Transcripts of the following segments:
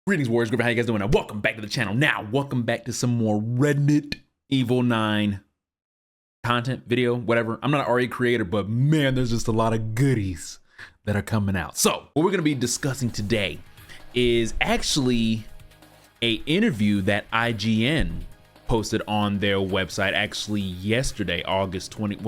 Greetings, Warriors. How you guys doing? Welcome back to the channel. Now, welcome back to some more Reddit Evil 9 content, video, whatever. I'm not an RA creator, but man, there's just a lot of goodies that are coming out. So, what we're going to be discussing today is actually a interview that IGN posted on their website actually yesterday, August 20. It's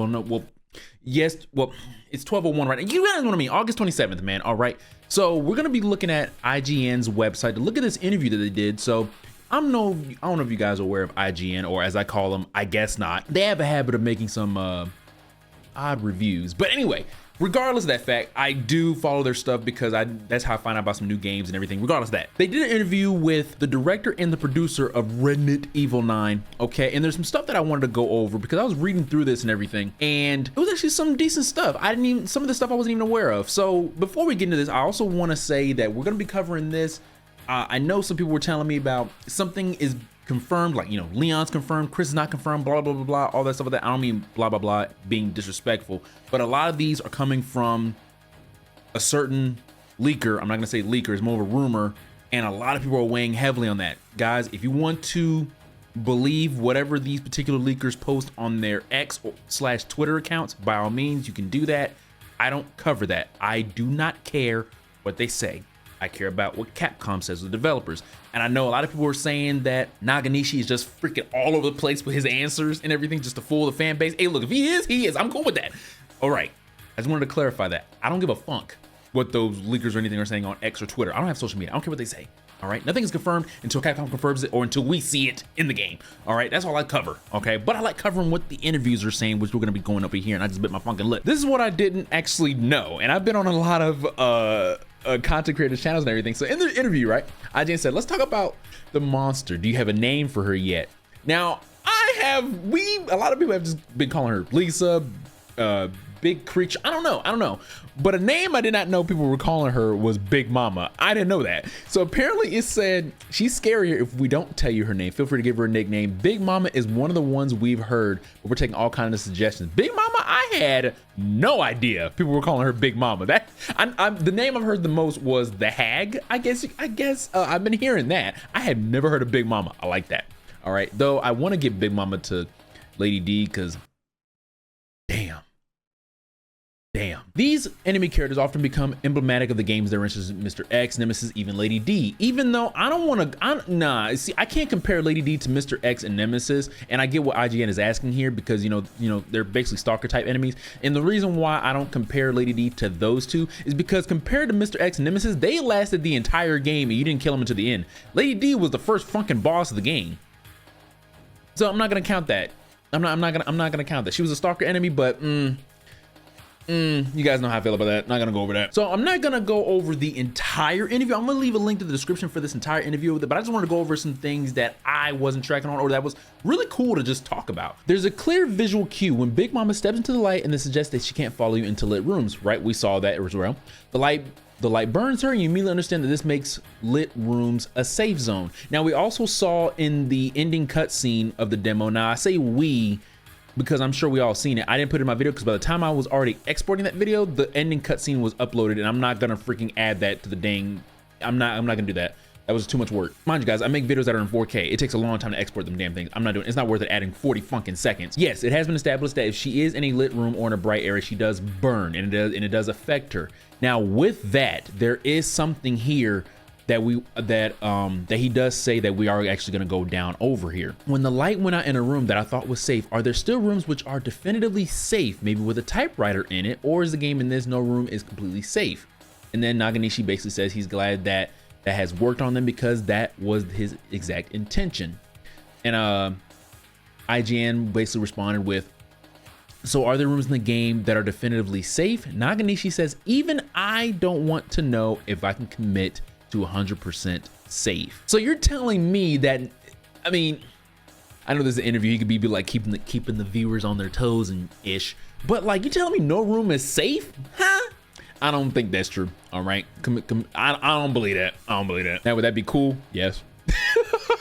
12:01 right now. You guys know what I mean? August 27th, man. All right. So we're gonna be looking at IGN's website to look at this interview that they did. So I don't know if you guys are aware of IGN, or as I call them, I guess not. They have a habit of making some odd reviews. But anyway, regardless of that fact, I do follow their stuff because that's how I find out about some new games and everything. Regardless of that, they did an interview with the director and the producer of Reddit Evil 9. Okay, and there's some stuff that I wanted to go over because I was reading through this and everything, and it was actually some decent stuff. Some of the stuff I wasn't even aware of. So before we get into this, I also want to say that we're going to be covering this. I know some people were telling me about something is confirmed, like, you know, Leon's confirmed, Chris is not confirmed, blah blah blah blah, all that stuff like that. I don't mean blah blah blah being disrespectful, but a lot of these are coming from a certain leaker. I'm not gonna say leaker, it's more of a rumor, and a lot of people are weighing heavily on that. Guys, if you want to believe whatever these particular leakers post on their X/Twitter accounts, by all means you can do that. I don't cover that. I do not care what they say. I care about what Capcom says, the developers. And I know a lot of people are saying that Naganishi is just freaking all over the place with his answers and everything just to fool the fan base. Hey, look, if he is, he is. I'm cool with that. All right. I just wanted to clarify that. I don't give a funk what those leakers or anything are saying on X or Twitter. I don't have social media. I don't care what they say. All right. Nothing is confirmed until Capcom confirms it or until we see it in the game. All right. That's all I cover. Okay. But I like covering what the interviews are saying, which we're going to be going over here. And I just bit my fucking lip. This is what I didn't actually know. And I've been on a lot of, content creators channels and everything. So in the interview, right, IGN said, let's talk about the monster. Do you have a name for her yet? Now a lot of people have just been calling her Lisa, big creature. I don't know, but a name I did not know people were calling her was Big Mama. I didn't know that. So apparently it said she's scarier if we don't tell you her name. Feel free to give her a nickname. Big Mama is one of the ones we've heard, but we're taking all kinds of suggestions. Big Mama, I had no idea people were calling her Big Mama. That the name I've heard the most was the Hag. I guess I've been hearing that. I had never heard of Big Mama. I like that. All right, though I want to give Big Mama to Lady D because damn. These enemy characters often become emblematic of the games they're interested in. Mr. X, Nemesis, even Lady D. Even though I don't want to, see, I can't compare Lady D to Mr. X and Nemesis, and I get what IGN is asking here because, you know, they're basically stalker type enemies. And the reason why I don't compare Lady D to those two is because compared to Mr. X and Nemesis, they lasted the entire game and you didn't kill them until the end. Lady D was the first fucking boss of the game. So I'm not gonna count that. I'm not gonna count that. She was a stalker enemy, but you guys know how I feel about that. Not gonna go over that. So I'm not gonna go over the entire interview. I'm gonna leave a link to the description for this entire interview with it, but I just wanted to go over some things that I wasn't tracking on or that was really cool to just talk about. There's a clear visual cue when Big Mama steps into the light and then suggests that she can't follow you into lit rooms, right? We saw that as well. The light burns her and you immediately understand that this makes lit rooms a safe zone. Now we also saw in the ending cutscene of the demo, now I say we because I'm sure we all seen it. I didn't put it in my video because by the time I was already exporting that video, the ending cutscene was uploaded, and I'm not gonna freaking add that to the dang. I'm not gonna do that. That was too much work. Mind you guys, I make videos that are in 4K. It takes a long time to export them damn things. I'm not doing. It's not worth it adding 40 fucking seconds. Yes, it has been established that if she is in a lit room or in a bright area, she does burn, and it does affect her. Now with that, there is something here that he does say that we are actually going to go down over here. When the light went out in a room that I thought was safe, are there still rooms which are definitively safe, maybe with a typewriter in it, or is the game in this no room is completely safe? And then Naganishi basically says he's glad that has worked on them because that was his exact intention. And IGN basically responded with, so are there rooms in the game that are definitively safe? Naganishi says, even I don't want to know if I can commit to 100% safe. So you're telling me that, I mean, I know there's an interview, he could be like keeping the viewers on their toes and ish, but like, you telling me no room is safe? Huh? I don't think that's true. All right, I don't believe that. I don't believe that. Now, would that be cool? Yes.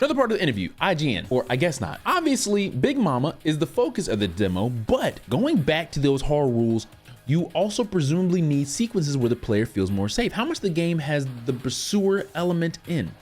Another part of the interview, IGN, or I guess not. Obviously, Big Mama is the focus of the demo, but going back to those horror rules, you also presumably need sequences where the player feels more safe. How much the game has the pursuer element in?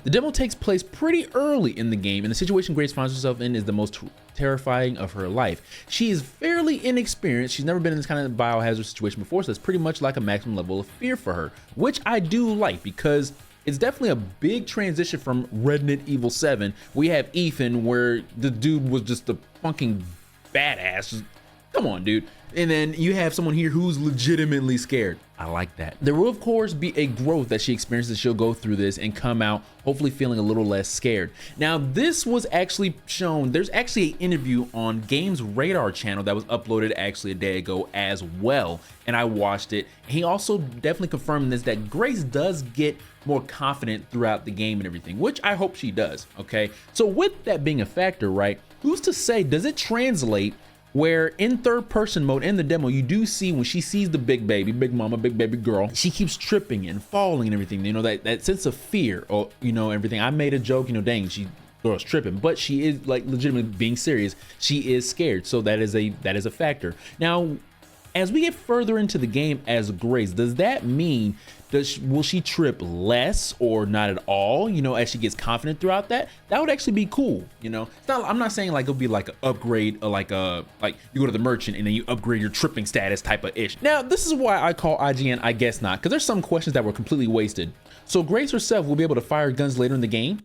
The demo takes place pretty early in the game, and the situation Grace finds herself in is the most terrifying of her life. She is fairly inexperienced. She's never been in this kind of biohazard situation before, so it's pretty much like a maximum level of fear for her, which I do like because it's definitely a big transition from Resident Evil 7. We have Ethan, where the dude was just a fucking badass. Just, come on, dude. And then you have someone here who's legitimately scared. I like that. There will, of course, be a growth that she experiences. She'll go through this and come out hopefully feeling a little less scared. Now, this was actually shown. There's actually an interview on GamesRader channel that was uploaded actually a day ago as well, and I watched it. He also definitely confirmed this, that Grace does get more confident throughout the game and everything, which I hope she does, okay? So with that being a factor, right, who's to say, does it translate where in third person mode in the demo, you do see when she sees the big baby, big mama, big baby girl, she keeps tripping and falling and everything, you know, that sense of fear, or, you know, everything. I made a joke, you know, dang, girl's tripping, but she is like legitimately being serious. She is scared. So that is a factor. Now, as we get further into the game as Grace, does that mean will she trip less or not at all, you know, as she gets confident throughout that? That would actually be cool, you know. It's not, I'm not saying like it'll be like an upgrade or like you go to the merchant and then you upgrade your tripping status type of ish. Now, this is why I call IGN I guess not, because there's some questions that were completely wasted. So Grace herself will be able to fire guns later in the game.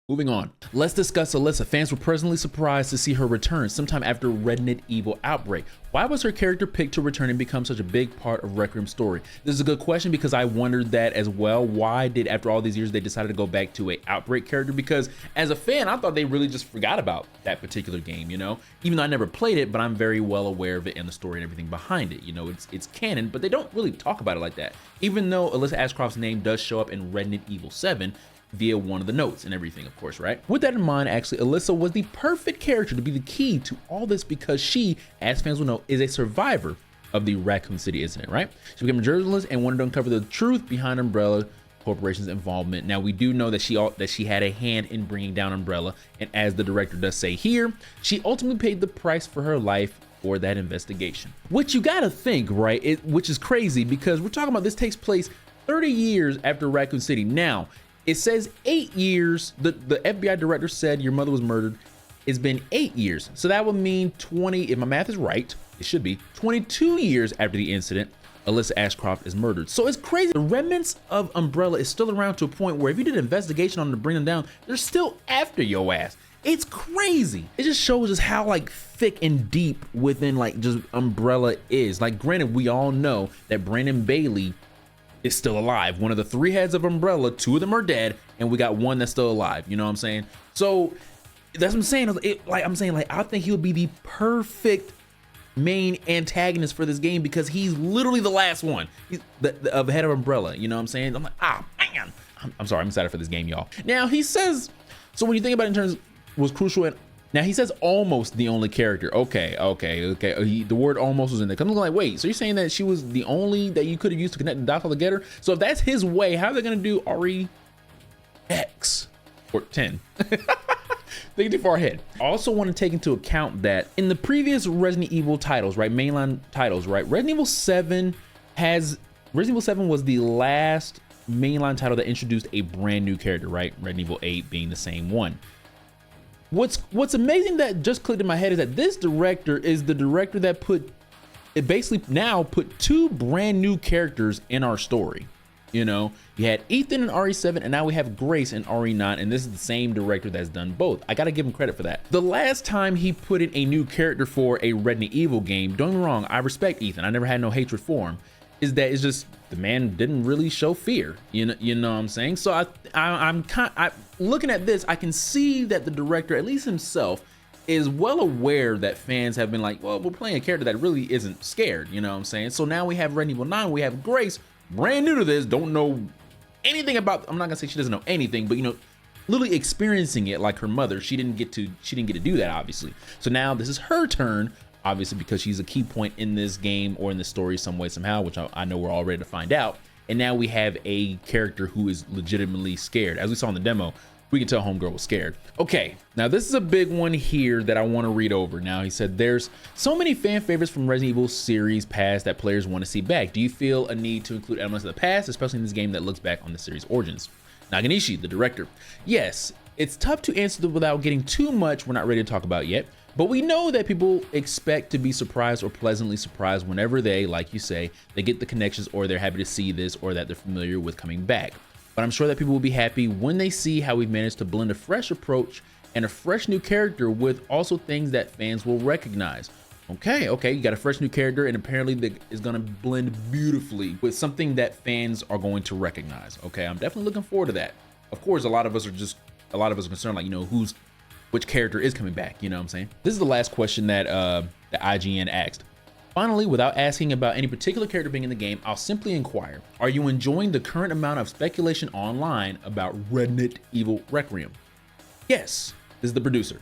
Moving on, let's discuss Alyssa. Fans were pleasantly surprised to see her return sometime after Resident Evil Outbreak. Why was her character picked to return and become such a big part of Requiem's story? This is a good question because I wondered that as well. Why did, after all these years, they decided to go back to a Outbreak character? Because as a fan, I thought they really just forgot about that particular game, you know? Even though I never played it, but I'm very well aware of it and the story and everything behind it. You know, it's canon, but they don't really talk about it like that. Even though Alyssa Ashcroft's name does show up in Resident Evil 7, via one of the notes and everything, of course, right? With that in mind, actually, Alyssa was the perfect character to be the key to all this because she, as fans will know, is a survivor of the Raccoon City incident, right? She became a journalist and wanted to uncover the truth behind Umbrella Corporation's involvement. Now, we do know that she had a hand in bringing down Umbrella, and as the director does say here, she ultimately paid the price for her life for that investigation. Which you gotta think, right? Which is crazy because we're talking about this takes place 30 years after Raccoon City. Now, it says 8 years. The FBI director said your mother was murdered. It's been 8 years. So that would mean 20, if my math is right, it should be 22 years after the incident, Alyssa Ashcroft is murdered. So it's crazy. The remnants of Umbrella is still around to a point where if you did an investigation on them to bring them down, they're still after your ass. It's crazy. It just shows us how like thick and deep within like just Umbrella is. Like granted, we all know that Brandon Bailey is still alive. One of the 3 heads of Umbrella, 2 of them are dead, and we got 1 that's still alive. You know what I'm saying? So that's what I'm saying. I think he'll be the perfect main antagonist for this game because he's literally the last one. He's the head of Umbrella. You know what I'm saying? I'm like, ah, man. I'm sorry. I'm excited for this game, y'all. Now he says. So when you think about it in terms was crucial and. Now he says almost the only character. Okay. The word almost was in there. I'm like, wait, so you're saying that she was the only that you could have used to connect the dots altogether? So if that's his way, how are they gonna do REX or 10? They get too far ahead. I also want to take into account that in the previous Resident Evil titles, right, mainline titles, right, Resident Evil 7 was the last mainline title that introduced a brand new character, right? Resident Evil 8 being the same one. What's amazing that just clicked in my head is that this director is the director that put 2 brand new characters in our story. You know, you had Ethan in RE7 and now we have Grace in RE9, and this is the same director that's done both. I gotta give him credit for that. The last time he put in a new character for a Resident Evil game, don't get me wrong, I respect Ethan. I never had no hatred for him. Is that it's just the man didn't really show fear, you know what I'm saying? So I'm looking at this, I can see that the director, at least himself, is well aware that fans have been like, well, we're playing a character that really isn't scared, you know what I'm saying? So now we have Resident Evil 9, we have Grace, brand new to this, don't know anything about, I'm not gonna say she doesn't know anything, but you know, literally experiencing it like her mother. She didn't get to do that, obviously. So now this is her turn, obviously, because she's a key point in this game or in the story some way, somehow, which I know we're all ready to find out. And now we have a character who is legitimately scared. As we saw in the demo, We can tell homegirl was scared. Okay, now this is a big one here that I want to read over. Now he said, there's so many fan favorites from Resident Evil series past that players want to see back. Do you feel a need to include elements of the past, especially in this game that looks back on the series' origins? Naganishi, the director. Yes, it's tough to answer without getting too much we're not ready to talk about yet, but we know that people expect to be surprised or pleasantly surprised whenever they, like you say, they get the connections or they're happy to see this or that they're familiar with coming back. But I'm sure that people will be happy when they see how we've managed to blend a fresh approach and a fresh new character with also things that fans will recognize. Okay, you got a fresh new character and apparently that is going to blend beautifully with something that fans are going to recognize. Okay, I'm definitely looking forward to that. Of course, a lot of us are concerned, like, you know, which character is coming back, you know what I'm saying? This is the last question that the IGN asked. Finally, without asking about any particular character being in the game, I'll simply inquire, are you enjoying the current amount of speculation online about Resident Evil Requiem? Yes, this is the producer.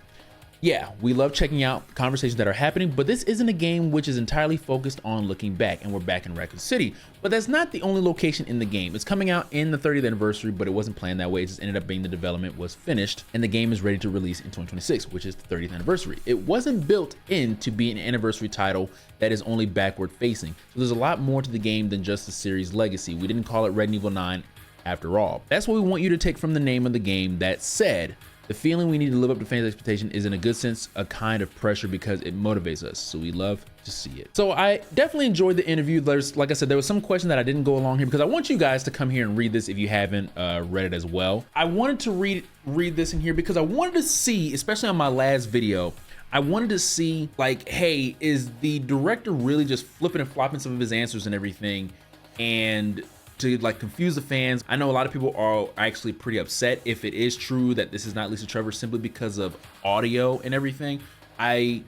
Yeah, we love checking out conversations that are happening, but this isn't a game which is entirely focused on looking back, and we're back in Raccoon City. But that's not the only location in the game. It's coming out in the 30th anniversary, but it wasn't planned that way. It just ended up being the development was finished, and the game is ready to release in 2026, which is the 30th anniversary. It wasn't built in to be an anniversary title that is only backward facing. So there's a lot more to the game than just the series legacy. We didn't call it Resident Evil 9 after all. That's what we want you to take from the name of the game. That said, the feeling we need to live up to fans' expectation is in a good sense a kind of pressure because it motivates us. So we love to see it. So I definitely enjoyed the interview. There's, like I said, there was some question that I didn't go along here because I want you guys to come here and read this if you haven't read it as well. I wanted to read this in here because I wanted to see, especially on my last video, I wanted to see like, hey, is the director really just flipping and flopping some of his answers and everything and to like confuse the fans? I know a lot of people are actually pretty upset if it is true that this is not Lisa Trevor simply because of audio and everything. I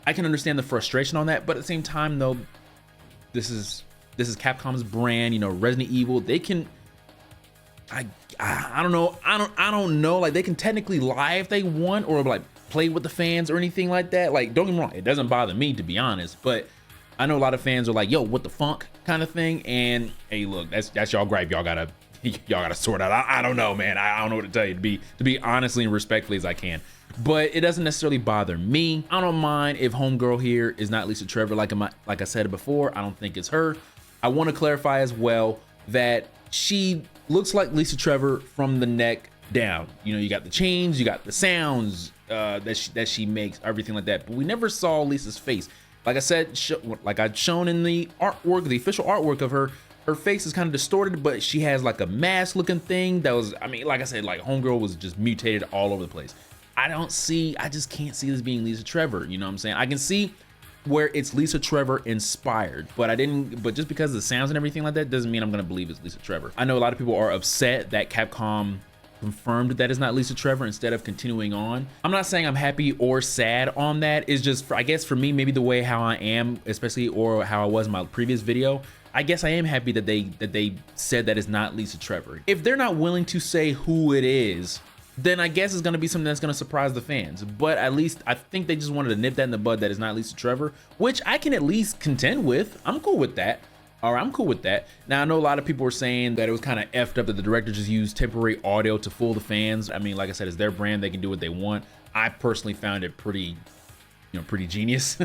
can understand the frustration on that, but at the same time though, this is Capcom's brand, you know, Resident Evil. They can, I don't know, like they can technically lie if they want or like play with the fans or anything like that. Like, don't get me wrong, it doesn't bother me to be honest, but I know a lot of fans are like, yo, what the funk kind of thing. And hey, look, that's y'all gripe. Y'all gotta sort out. I don't know, man. I don't know what to tell you to be honestly and respectfully as I can. But it doesn't necessarily bother me. I don't mind if homegirl here is not Lisa Trevor. Like I said before, I don't think it's her. I want to clarify as well that she looks like Lisa Trevor from the neck down. You know, you got the chains, you got the sounds that she makes, everything like that. But we never saw Lisa's face. Like I said, like I've shown in the artwork, the official artwork of her face is kind of distorted, but she has like a mask looking thing that was, I mean, like I said, like homegirl was just mutated all over the place. I just can't see this being Lisa Trevor. You know what I'm saying? I can see where it's Lisa Trevor inspired, but just because of the sounds and everything like that doesn't mean I'm going to believe it's Lisa Trevor. I know a lot of people are upset that Capcom confirmed that is not Lisa Trevor instead of continuing on. I'm not saying I'm happy or sad on that. It's just, I guess for me, maybe the way how I am, especially or how I was in my previous video, I guess I am happy that they said that it's not Lisa Trevor. If they're not willing to say who it is, then I guess it's gonna be something that's gonna surprise the fans. But at least I think they just wanted to nip that in the bud that it's not Lisa Trevor, which I can at least contend with. I'm cool with that. All right, I'm cool with that. Now, I know a lot of people were saying that it was kind of effed up that the director just used temporary audio to fool the fans. I mean, like I said, it's their brand. They can do what they want. I personally found it pretty genius,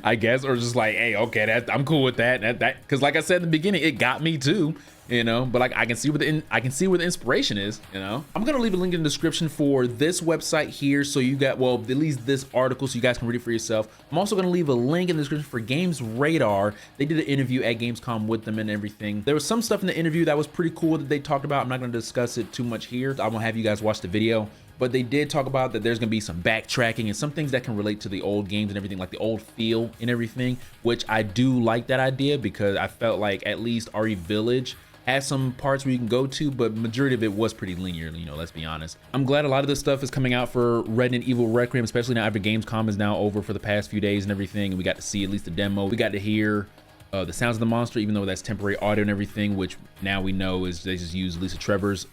I guess, or just like, hey, okay, I'm cool with that. Because like I said in the beginning, it got me too, you know, but like I can see where the inspiration is, you know. I'm gonna leave a link in the description for this website here, so you got, well, at least this article, so you guys can read it for yourself. I'm also gonna leave a link in the description for GamesRader. They did an interview at Gamescom with them and everything. There was some stuff in the interview that was pretty cool that they talked about. I'm not gonna discuss it too much here. I won't have you guys watch the video. But they did talk about that there's gonna be some backtracking and some things that can relate to the old games and everything, like the old feel and everything, which I do like that idea because I felt like at least RE Village has some parts where you can go to, but majority of it was pretty linear, you know, let's be honest. I'm glad a lot of this stuff is coming out for Resident Evil Requiem, especially now after Gamescom is now over for the past few days and everything, and we got to see at least the demo. We got to hear the sounds of the monster, even though that's temporary audio and everything, which now we know is they just use Lisa Trevor's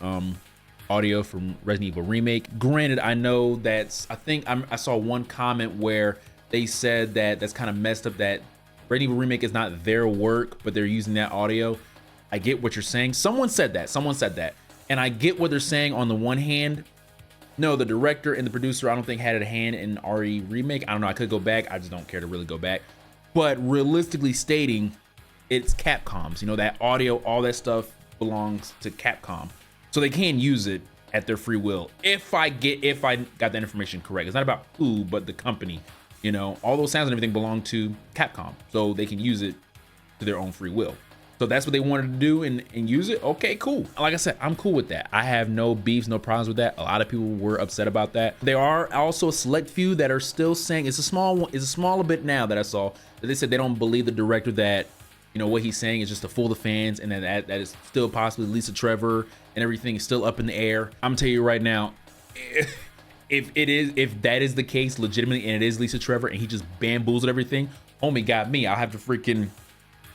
audio from Resident Evil Remake. Granted, I know that's, I saw one comment where they said that that's kind of messed up, that Resident Evil Remake is not their work, but they're using that audio. I get what you're saying. Someone said that, and I get what they're saying on the one hand, No, the director and the producer, I don't think had a hand in RE remake. I don't know, I could go back. I just don't care to really go back. But realistically stating, it's Capcom's. You know, that audio, all that stuff belongs to Capcom. So they can use it at their free will. If I got that information correct. It's not about who, but the company. You know, all those sounds and everything belong to Capcom. So they can use it to their own free will. So that's what they wanted to do and use it. Okay, cool. Like I said, I'm cool with that. I have no beefs, no problems with that. A lot of people were upset about that. There are also a select few that are still saying, it's a small bit now that I saw, that they said they don't believe the director, that, you know, what he's saying is just to fool the fans, and that is still possibly Lisa Trevor and everything is still up in the air. I'm gonna tell you right now, if that is the case legitimately, and it is Lisa Trevor and he just bamboozled everything, homie got me. I'll have to freaking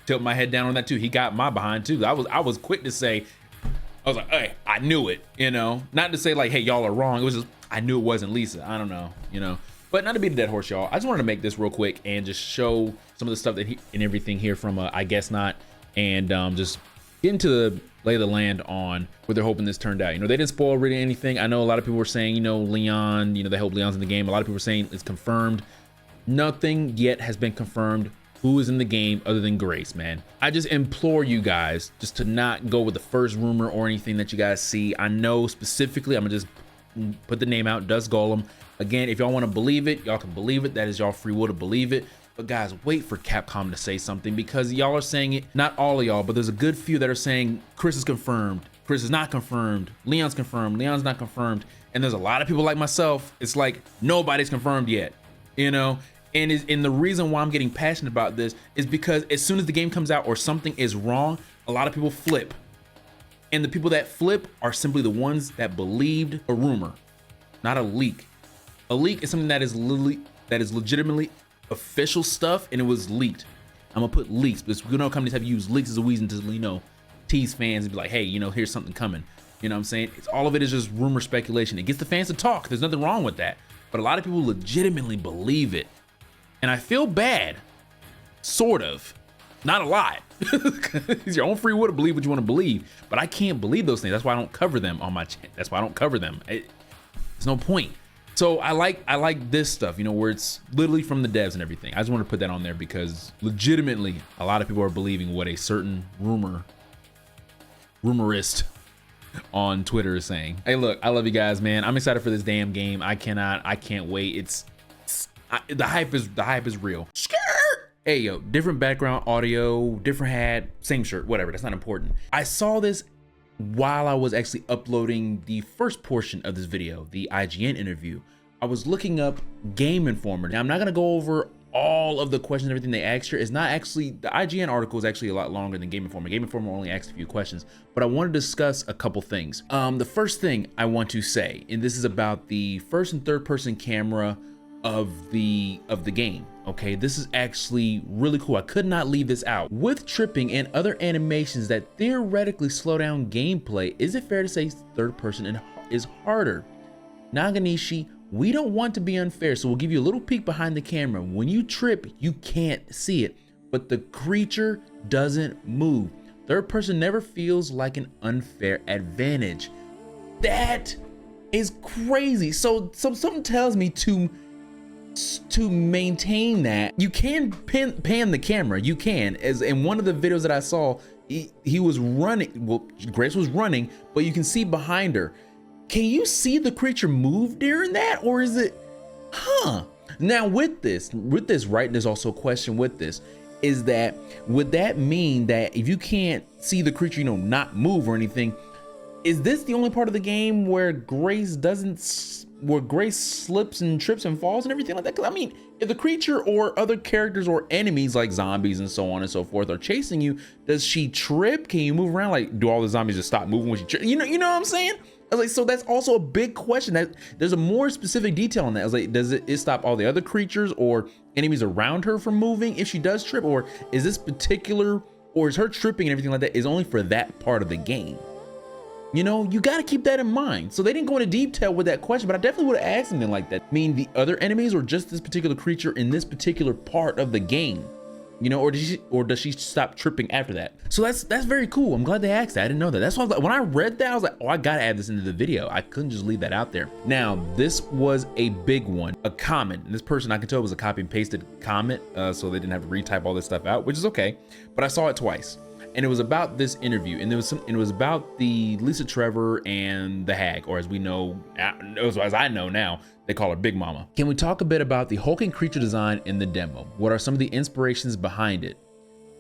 tilt my head down on that too. He got my behind too. I was quick to say, I was like, hey, I knew it, you know, not to say like, hey, y'all are wrong. It was just, I knew it wasn't Lisa. I don't know, you know, but not to beat a dead horse, y'all. I just wanted to make this real quick and just show some of the stuff that and everything here from I Guess Not, and just get into the lay of the land on what they're hoping this turned out. You know, they didn't spoil really anything. I know a lot of people were saying, you know, Leon, you know, they hope Leon's in the game. A lot of people were saying it's confirmed. Nothing yet has been confirmed who is in the game other than Grace, man. I just implore you guys just to not go with the first rumor or anything that you guys see. I know specifically, I'm gonna just put the name out, Dust Golem. Again, if y'all want to believe it, y'all can believe it. That is y'all free will to believe it. But guys, wait for Capcom to say something, because y'all are saying it, not all of y'all, but there's a good few that are saying Chris is confirmed, Chris is not confirmed, Leon's confirmed, Leon's not confirmed. And there's a lot of people like myself, it's like nobody's confirmed yet, you know? And the reason why I'm getting passionate about this is because as soon as the game comes out or something is wrong, a lot of people flip. And the people that flip are simply the ones that believed a rumor, not a leak. A leak is something that is legitimately official stuff, and it was leaked. I'm gonna put leaks because we know companies have used leaks as a reason to, you know, tease fans and be like, hey, you know, here's something coming. You know what I'm saying? It's all of it is just rumor speculation. It gets the fans to talk. There's nothing wrong with that. But a lot of people legitimately believe it. And I feel bad, sort of, not a lot. It's your own free will to believe what you want to believe, but I can't believe those things. That's why I don't cover them on my channel. That's why I don't cover them. There's no point. So I like this stuff, you know, where it's literally from the devs and everything. I just want to put that on there because legitimately a lot of people are believing what a certain rumorist on Twitter is saying. Hey, look, I love you guys, man. I'm excited for this damn game. I can't wait. The hype is real. Hey, yo, different background audio, different hat, same shirt, whatever. That's not important. I saw this while I was actually uploading the first portion of this video, the IGN interview. I was looking up GameInformer. Now, I'm not gonna go over all of the questions and everything they asked here. It's not actually, the IGN article is actually a lot longer than GameInformer. GameInformer only asked a few questions, but I want to discuss a couple things. The first thing I want to say, and this is about the first and third person camera of the game. Okay, this is actually really cool. I could not leave this out. With tripping and other animations that theoretically slow down gameplay, is it fair to say third person is harder? Naganishi, we don't want to be unfair, so we'll give you a little peek behind the camera. When you trip, you can't see it, but the creature doesn't move. Third person never feels like an unfair advantage. That is crazy. So something tells me to maintain that, you can pan the camera. You can, as in one of the videos that I saw, he was running, well, Grace was running, but you can see behind her. Can you see the creature move during that, or is it, now with this, right, there's also a question with this, is that, would that mean that if you can't see the creature, you know, not move or anything, is this the only part of the game where Grace slips and trips and falls and everything like that? 'Cause I mean, if the creature or other characters or enemies like zombies and so on and so forth are chasing you, does she trip? Can you move around? Like, do all the zombies just stop moving when she trips? You know what I'm saying? I was like, so that's also a big question. That there's a more specific detail on that. I was like, does it stop all the other creatures or enemies around her from moving if she does trip, or is this particular, or is her tripping and everything like that is only for that part of the game? You know, you got to keep that in mind. So they didn't go into detail with that question, but I definitely would have asked something like that. I mean, the other enemies or just this particular creature in this particular part of the game? You know, or does she stop tripping after that? So that's very cool. I'm glad they asked that. I didn't know that. That's why I was like, when I read that, I was like, oh, I gotta add this into the video. I couldn't just leave that out there. Now, this was a big one, a comment. And this person, I can tell, was a copy and pasted comment, so they didn't have to retype all this stuff out, which is okay. But I saw it twice, and it was about this interview, and it was about the Lisa Trevor and the hag, or as we know, as I know now, they call her Big Mama. Can we talk a bit about the hulking creature design in the demo? What are some of the inspirations behind it?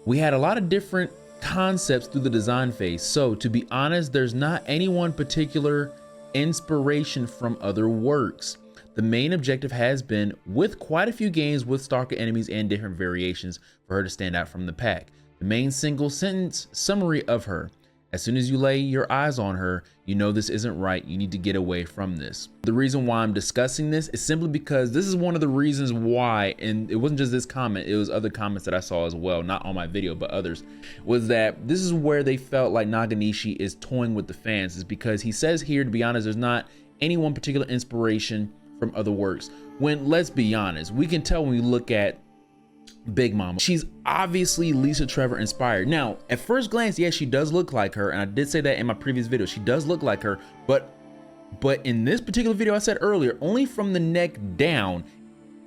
We had a lot of different concepts through the design phase, so to be honest, there's not any one particular inspiration from other works. The main objective has been, with quite a few games with stalker enemies and different variations, for her to stand out from the pack. The main single sentence summary of her: as soon as you lay your eyes on her, you know this isn't right. You need to get away from this. The reason why I'm discussing this is simply because this is one of the reasons why, and it wasn't just this comment, it was other comments that I saw as well, not on my video, but others, was that this is where they felt like Naganishi is toying with the fans, is because he says here, to be honest, there's not any one particular inspiration from other works. When, let's be honest, we can tell when we look at Big Mama, she's obviously Lisa Trevor inspired. Now, at first glance, yes, she does look like her, and I did say that in my previous video. She does look like her, but in this particular video, I said earlier, only from the neck down,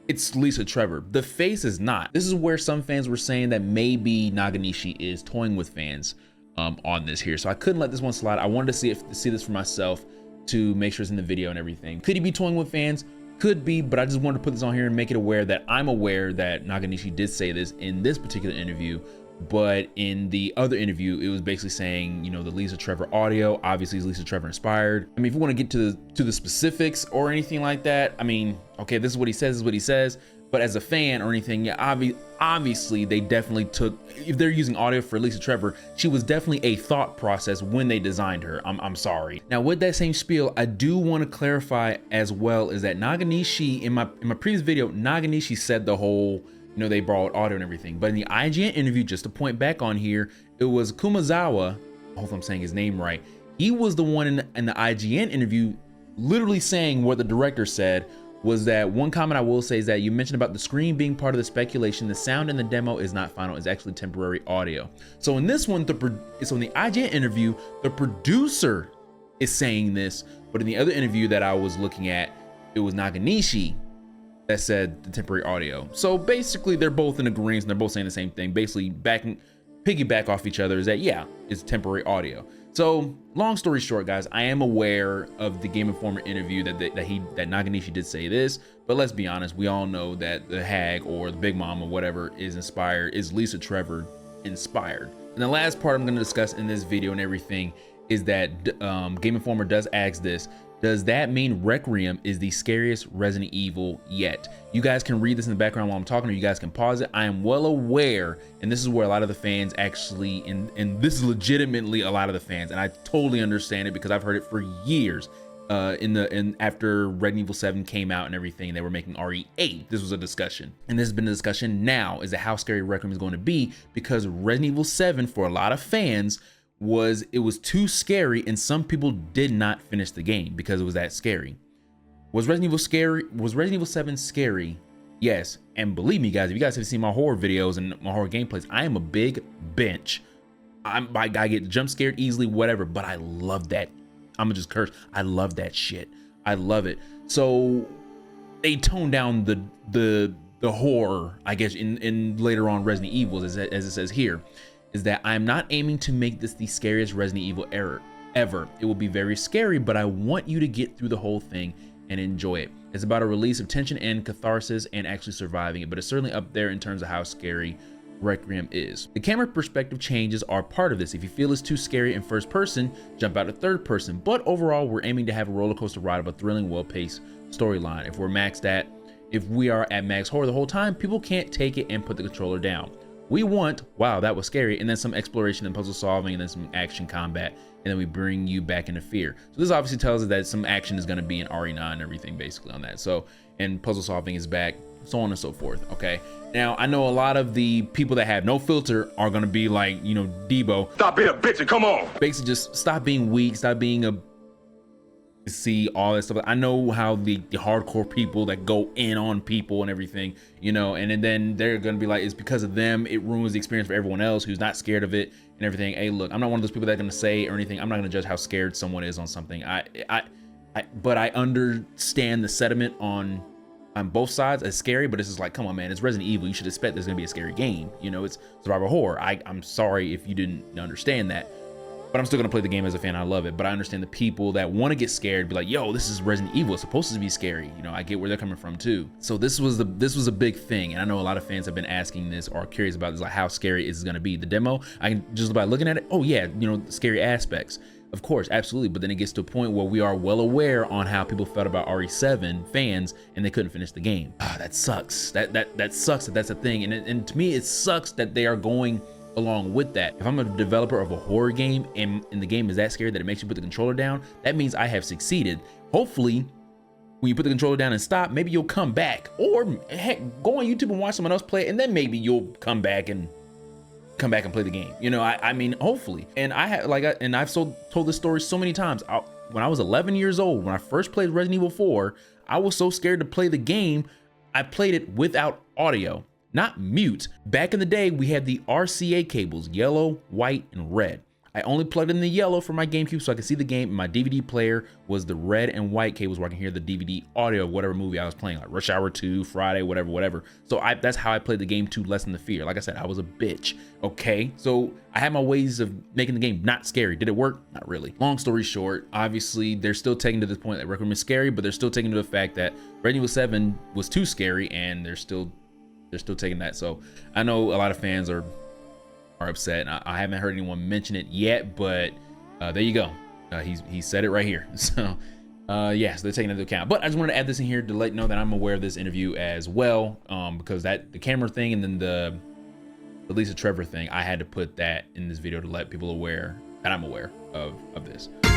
it's Lisa Trevor. The face is not. This is where some fans were saying that maybe Naganishi is toying with fans on this here. So I couldn't let this one slide. I wanted to see this for myself to make sure it's in the video and everything. Could he be toying with fans? Could be, but I just wanted to put this on here and make it aware that I'm aware that Naganishi did say this in this particular interview, but in the other interview, it was basically saying, you know, the Lisa Trevor audio obviously is Lisa Trevor inspired. I mean, if you want to get to the specifics or anything like that, I mean, okay, this is what he says, is what he says. But as a fan or anything, yeah, obviously they definitely took, if they're using audio for Lisa Trevor, she was definitely a thought process when they designed her. I'm sorry. Now with that same spiel, I do want to clarify as well is that Naganishi, in my previous video, Naganishi said the whole, you know, they borrowed audio and everything. But in the IGN interview, just to point back on here, it was Kumazawa, I hope I'm saying his name right. He was the one in the IGN interview literally saying what the director said. Was that one comment I will say is that you mentioned about the screen being part of the speculation. The sound in the demo is not final, it's actually temporary audio. So in this one, so in the IGN interview, the producer is saying this, but in the other interview that I was looking at, it was Naganishi that said the temporary audio. So basically they're both in agreement and they're both saying the same thing, basically piggyback off each other, is that, yeah, it's temporary audio. So long story short, guys, I am aware of the GameInformer interview that Naganishi did say this, but let's be honest, we all know that the hag or the Big Mama, whatever, is Lisa Trevor inspired. And the last part I'm going to discuss in this video and everything is that GameInformer does ask this: does that mean Requiem is the scariest Resident Evil yet? You guys can read this in the background while I'm talking, or you guys can pause it. I am well aware, and this is where a lot of the fans actually, and this is legitimately a lot of the fans, and I totally understand it because I've heard it for years. After Resident Evil 7 came out and everything, they were making RE8. This was a discussion, and this has been a discussion now, is that how scary Requiem is going to be, because Resident Evil 7 for a lot of fans was too scary, and some people did not finish the game because it was that scary. Was Resident Evil scary? Was Resident Evil 7 scary? Yes, and believe me, guys, if you guys have seen my horror videos and my horror gameplays, I am a big bench. I get jump scared easily, whatever, but I love that. I'm gonna just curse. I love that shit. I love it. So they toned down the horror, I guess, in later on Resident Evil, as it says here, is that I'm not aiming to make this the scariest Resident Evil ever. It will be very scary, but I want you to get through the whole thing and enjoy it. It's about a release of tension and catharsis and actually surviving it, but it's certainly up there in terms of how scary Requiem is. The camera perspective changes are part of this. If you feel it's too scary in first person, jump out to third person. But overall, we're aiming to have a roller coaster ride of a thrilling, well-paced storyline. If we are at max horror the whole time, people can't take it and put the controller down. We want, wow, that was scary, and then some exploration and puzzle solving, and then some action combat, and then we bring you back into fear. So this obviously tells us that some action is going to be in RE9 and everything basically on that. So, and puzzle solving is back, so on and so forth. Okay, now I know a lot of the people that have no filter are going to be like, you know, Debo, stop being a bitch and come on. Basically just stop being weak, stop being a see all that stuff. I know how the hardcore people that go in on people and everything, you know, and then they're gonna be like, it's because of them, it ruins the experience for everyone else who's not scared of it and everything. Hey, look, I'm not one of those people that are gonna say or anything. I'm not gonna judge how scared someone is on something. But I understand the sentiment on both sides. It's scary, but it's just like, come on, man, it's Resident Evil. You should expect there's gonna be a scary game. You know, it's survival horror. I'm sorry if you didn't understand that. But I'm still gonna play the game as a fan. I love it. But I understand the people that want to get scared, be like, yo, this is Resident Evil. It's supposed to be scary. You know, I get where they're coming from too. So this was a big thing. And I know a lot of fans have been asking this or curious about this, like how scary is it gonna be? The demo, I can just by looking at it, oh yeah, you know, scary aspects. Of course, absolutely. But then it gets to a point where we are well aware on how people felt about RE7 fans and they couldn't finish the game. Ah, that sucks. That sucks that that's a thing. And to me, it sucks that they are going along with that. If I'm a developer of a horror game and the game is that scary that it makes you put the controller down, that means I have succeeded. Hopefully, when you put the controller down and stop, maybe you'll come back, or heck, go on YouTube and watch someone else play it, and then maybe you'll come back and play the game. You know, I mean, hopefully. And I've told this story so many times. When I was 11 years old, when I first played Resident Evil 4, I was so scared to play the game, I played it without audio. Not mute. Back in the day, we had the RCA cables, yellow, white, and red. I only plugged in the yellow for my GameCube so I could see the game. My DVD player was the red and white cables where I can hear the DVD audio of whatever movie I was playing, like Rush Hour 2, Friday, whatever. So that's how I played the game to lessen the fear. Like I said, I was a bitch, okay? So I had my ways of making the game not scary. Did it work? Not really. Long story short, obviously, they're still taking to this point that Requiem is scary, but they're still taking to the fact that Resident Evil 7 was too scary, and they're still taking that. So I know a lot of fans are upset. I haven't heard anyone mention it yet, but there you go. He said it right here. So yeah, so they're taking it into account. But I just wanted to add this in here to let you know that I'm aware of this interview as well, because the camera thing and then the Lisa Trevor thing, I had to put that in this video to let people aware that I'm aware of this. But,